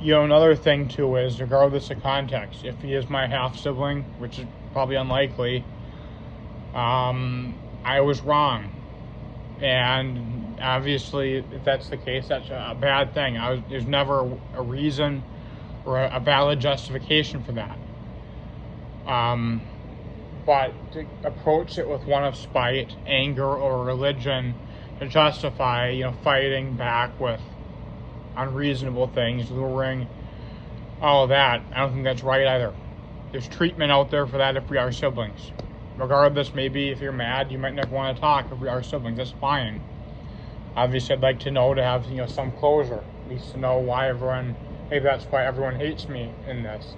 Another thing too is, regardless of context, if he is my half sibling, which is probably unlikely, I was wrong. And obviously, if that's the case, that's a bad thing. There's never a reason or a valid justification for that. But to approach it with one of spite, anger, or religion to justify, fighting back with unreasonable things, luring, all of that, I don't think that's right either. There's treatment out there for that if we are siblings. Regardless, maybe if you're mad, you might never want to talk if we are siblings. That's fine. Obviously, I'd like to know, to have, some closure. At least to know why maybe that's why everyone hates me in this,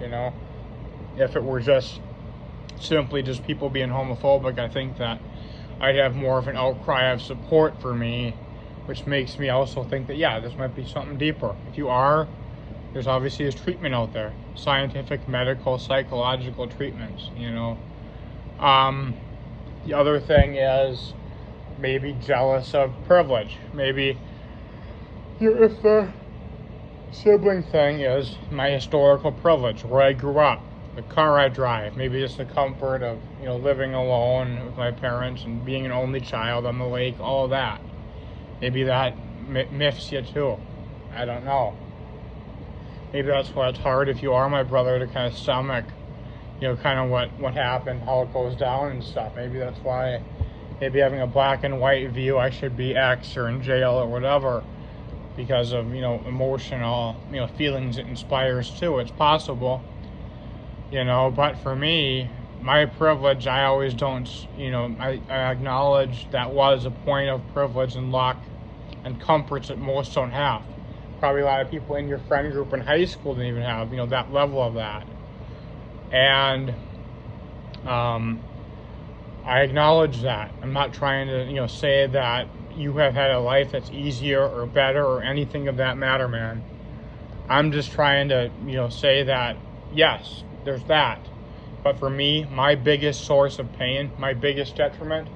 If it were just simply just people being homophobic, I think that I'd have more of an outcry of support for me, which makes me also think that, yeah, this might be something deeper. If you are, there's obviously treatment out there. Scientific, medical, psychological treatments, The other thing is maybe jealous of privilege. Maybe if the sibling thing is my historical privilege, where I grew up, the car I drive, maybe just the comfort of, living alone with my parents and being an only child on the lake, all of that. Maybe that miffs you too. I don't know. Maybe that's why it's hard, if you are my brother, to kind of stomach, kind of what happened, how it goes down and stuff. Maybe that's why, maybe having a black and white view, I should be X or in jail or whatever, because of, emotional, feelings it inspires too. It's possible, but for me, my privilege, I always don't, I acknowledge that was a point of privilege and luck and comforts that most don't have. Probably a lot of people in your friend group in high school didn't even have, that level of that. And I acknowledge that. I'm not trying to, say that you have had a life that's easier or better or anything of that matter, man. I'm just trying to, say that, yes, there's that. But for me, my biggest source of pain, my biggest detriment,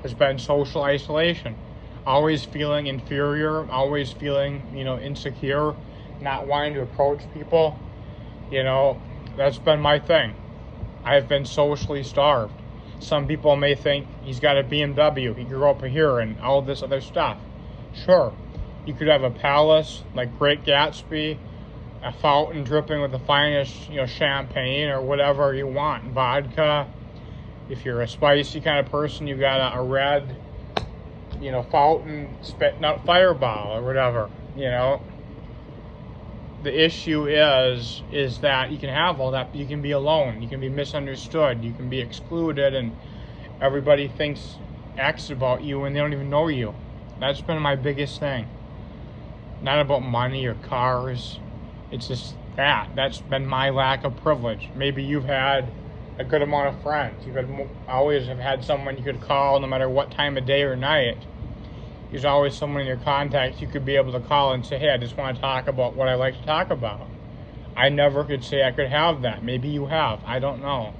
has been social isolation. Always feeling inferior, always feeling, insecure, not wanting to approach people. That's been my thing. I've been socially starved. Some people may think he's got a BMW, he grew up here, and all this other stuff. Sure, you could have a palace like Great Gatsby, a fountain dripping with the finest, champagne or whatever you want, vodka. If you're a spicy kind of person, you got a red, fountain spitting out fireball or whatever, The issue is that you can have all that, but you can be alone, you can be misunderstood, you can be excluded, and everybody thinks X about you and they don't even know you. That's been my biggest thing. Not about money or cars. It's just that's been my lack of privilege. Maybe you've had a good amount of friends. You could always have had someone you could call no matter what time of day or night. There's always someone in your contacts you could be able to call and say, hey, I just want to talk about what I like to talk about. I never could say I could have that. Maybe you have. I don't know.